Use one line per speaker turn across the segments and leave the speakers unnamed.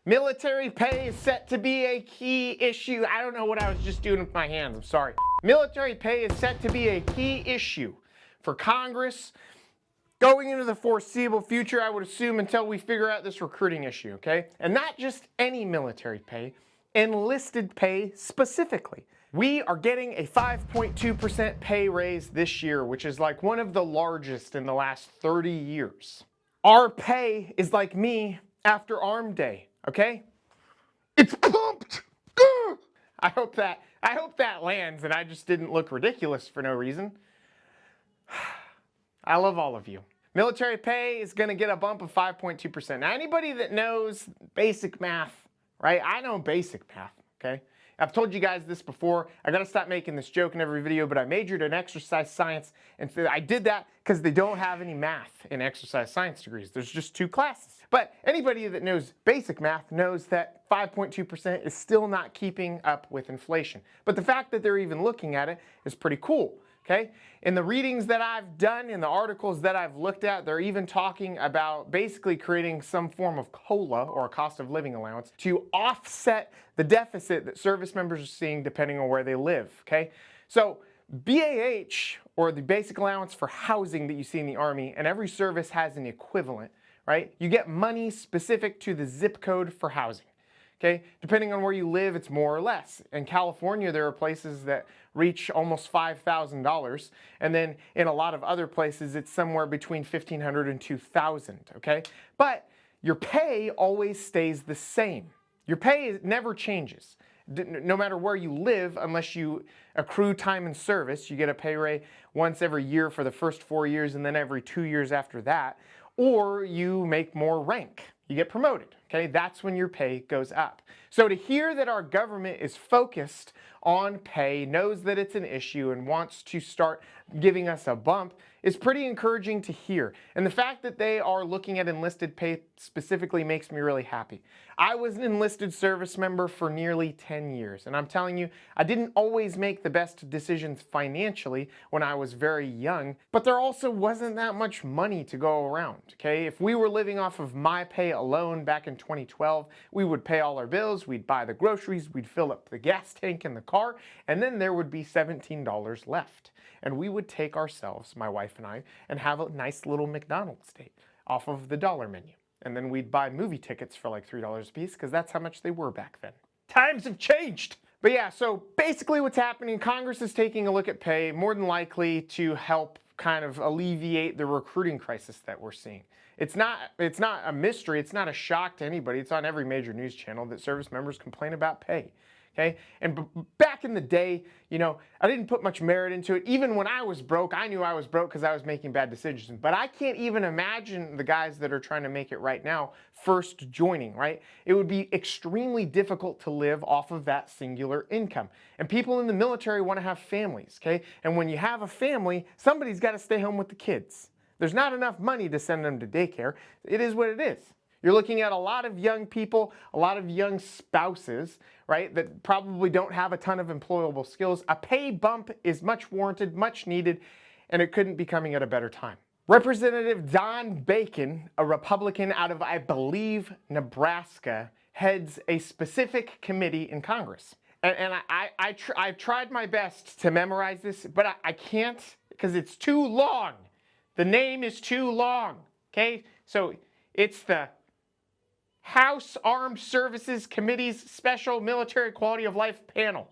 Military pay is set to be a key issue. I don't know what I was just doing with my hands. I'm sorry. Military pay is set to be a key issue for Congress going into the foreseeable future, I would assume, until we figure out this recruiting issue, okay? And not just any military pay, enlisted pay specifically. We are getting a 5.2% pay raise this year, which is like one of the largest in the last 30 years. Our pay is like me after Arm Day, okay? It's pumped! I hope that lands and I just didn't look ridiculous for no reason. I love all of you. Military pay is going to get a bump of 5.2%. Now, anybody that knows basic math, right? I know basic math, okay? I've told you guys this before. I got to stop making this joke in every video, but I majored in exercise science, and so I did that because they don't have any math in exercise science degrees. There's just 2 classes. But anybody that knows basic math knows that 5.2% is still not keeping up with inflation. But the fact that they're even looking at it is pretty cool. Okay? In the readings that I've done, in the articles that I've looked at, they're even talking about basically creating some form of COLA, or a cost of living allowance, to offset the deficit that service members are seeing depending on where they live. Okay? So BAH, or the basic allowance for housing that you see in the Army, and every service has an equivalent, right? You get money specific to the zip code for housing. Okay? Depending on where you live, it's more or less. In California, there are places that reach almost $5,000, and then in a lot of other places, it's somewhere between $1,500 and $2,000. Okay? But your pay always stays the same. Your pay never changes. No matter where you live, unless you accrue time in service, you get a pay raise once every year for the first 4 years, and then every 2 years after that, or you make more rank. You get promoted, okay? That's when your pay goes up. So to hear that our government is focused on pay, knows that it's an issue, and wants to start giving us a bump is pretty encouraging to hear. And the fact that they are looking at enlisted pay specifically makes me really happy. I was an enlisted service member for nearly 10 years, and I'm telling you, I didn't always make the best decisions financially when I was very young, but there also wasn't that much money to go around, okay? If we were living off of my pay alone back in 2012, we would pay all our bills, we'd buy the groceries, we'd fill up the gas tank in the car, and then there would be $17 left. And we would take ourselves, my wife and I, and have a nice little McDonald's date off of the dollar menu. And then we'd buy movie tickets for like $3 a piece, because that's how much they were back then. Times have changed. But yeah, so basically what's happening, Congress is taking a look at pay, more than likely to help kind of alleviate the recruiting crisis that we're seeing. It's not a mystery, it's not a shock to anybody. It's on every major news channel that service members complain about pay. Okay? And back in the day, you know, I didn't put much merit into it. Even when I was broke, I knew I was broke because I was making bad decisions. But I can't even imagine the guys that are trying to make it right now first joining, right? It would be extremely difficult to live off of that singular income. And people in the military want to have families, okay? And when you have a family, somebody's got to stay home with the kids. There's not enough money to send them to daycare. It is what it is. You're looking at a lot of young people, a lot of young spouses, right, that probably don't have a ton of employable skills. A pay bump is much warranted, much needed, and it couldn't be coming at a better time. Representative Don Bacon, a Republican out of, I believe, Nebraska, heads a specific committee in Congress. And I've tried my best to memorize this, but I can't because it's too long. The name is too long, okay? So it's the House Armed Services Committee's Special Military Quality of Life Panel.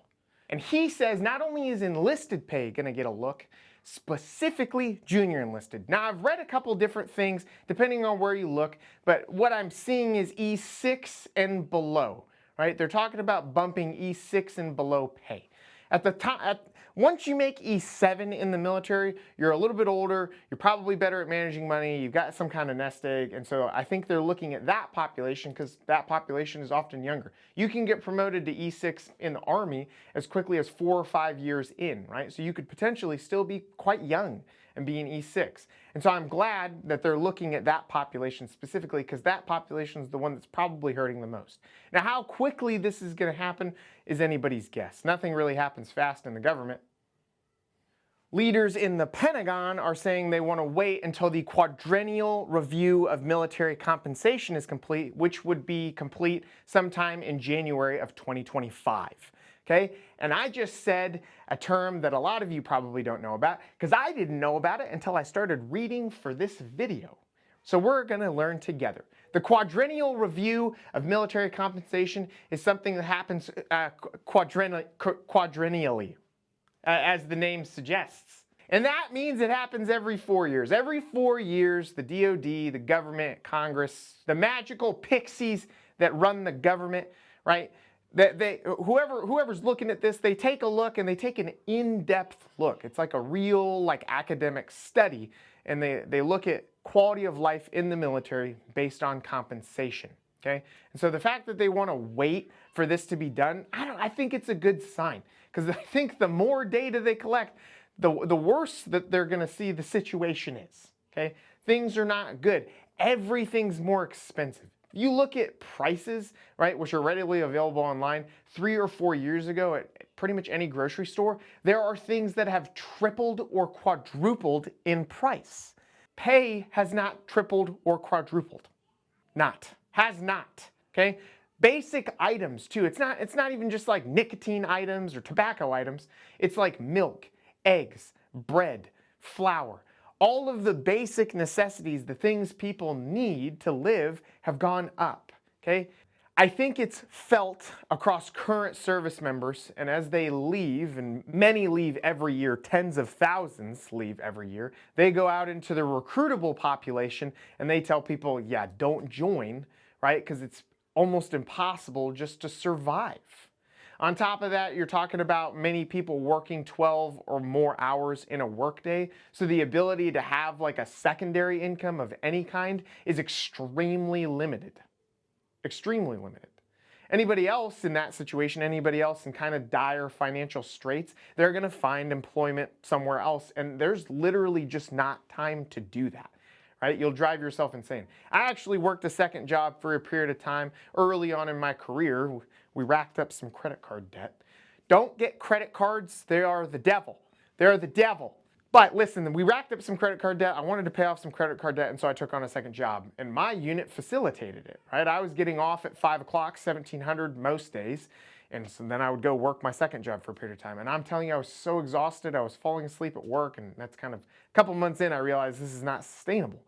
And he says not only is enlisted pay going to get a look, specifically junior enlisted. Now, I've read a couple different things depending on where you look, but what I'm seeing is E6 and below, right? They're talking about bumping E6 and below pay. At the time, once you make E7 in the military, you're a little bit older, you're probably better at managing money, you've got some kind of nest egg, and so I think they're looking at that population because that population is often younger. You can get promoted to E6 in the Army as quickly as 4 or 5 years in, right? So you could potentially still be quite young and be in E6. And so I'm glad that they're looking at that population specifically because that population is the one that's probably hurting the most. Now, how quickly this is going to happen is anybody's guess. Nothing really happens fast in the government. Leaders in the Pentagon are saying they want to wait until the quadrennial review of military compensation is complete, which would be complete sometime in January of 2025. Okay? And I just said a term that a lot of you probably don't know about, because I didn't know about it until I started reading for this video. So we're going to learn together. The quadrennial review of military compensation is something that happens quadrennially, as the name suggests. And that means it happens every 4 years. Every 4 years, the DOD, the government, Congress, the magical pixies that run the government, right? Whoever's looking at this, they take a look and they take an in-depth look. It's like a real academic study, and they look at quality of life in the military based on compensation. Okay, and so the fact that they want to wait for this to be done, I think it's a good sign, because I think the more data they collect, the worse that they're going to see the situation is. Okay, things are not good. Everything's more expensive. You look at prices, right, which are readily available online. 3 or 4 years ago at pretty much any grocery store, there are things that have tripled or quadrupled in price. Pay has not tripled or quadrupled. Has not. Okay? Basic items too. It's not even just like nicotine items or tobacco items. It's like milk, eggs, bread, flour. All of the basic necessities, the things people need to live, have gone up. Okay? I think it's felt across current service members, and as they leave, and many leave every year, tens of thousands leave every year, they go out into the recruitable population and they tell people, yeah, don't join, right? Because it's almost impossible just to survive. On top of that, you're talking about many people working 12 or more hours in a workday, so the ability to have a secondary income of any kind is extremely limited. Extremely limited. Anybody else in that situation, anybody else in kind of dire financial straits, they're going to find employment somewhere else, and there's literally just not time to do that. Right? You'll drive yourself insane. I actually worked a second job for a period of time early on in my career. We racked up some credit card debt. Don't get credit cards. They are the devil. They're the devil. But listen, we racked up some credit card debt. I wanted to pay off some credit card debt, and so I took on a second job. And my unit facilitated it, right? I was getting off at 5 o'clock, 1700 most days. And so then I would go work my second job for a period of time. And I'm telling you, I was so exhausted. I was falling asleep at work. And that's kind of a couple months in, I realized this is not sustainable.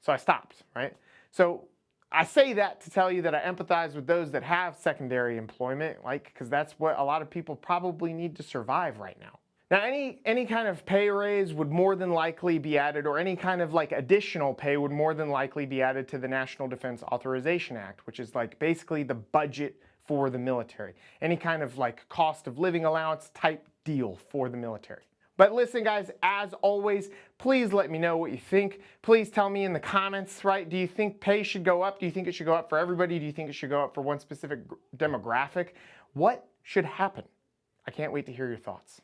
So I stopped, right? So I say that to tell you that I empathize with those that have secondary employment, because that's what a lot of people probably need to survive right now. Now, any kind of pay raise would more than likely be added, or any kind of additional pay would more than likely be added to the National Defense Authorization Act, which is basically the budget for the military. Any kind of cost of living allowance type deal for the military. But listen, guys, as always, please let me know what you think. Please tell me in the comments, right? Do you think pay should go up? Do you think it should go up for everybody? Do you think it should go up for one specific demographic? What should happen? I can't wait to hear your thoughts.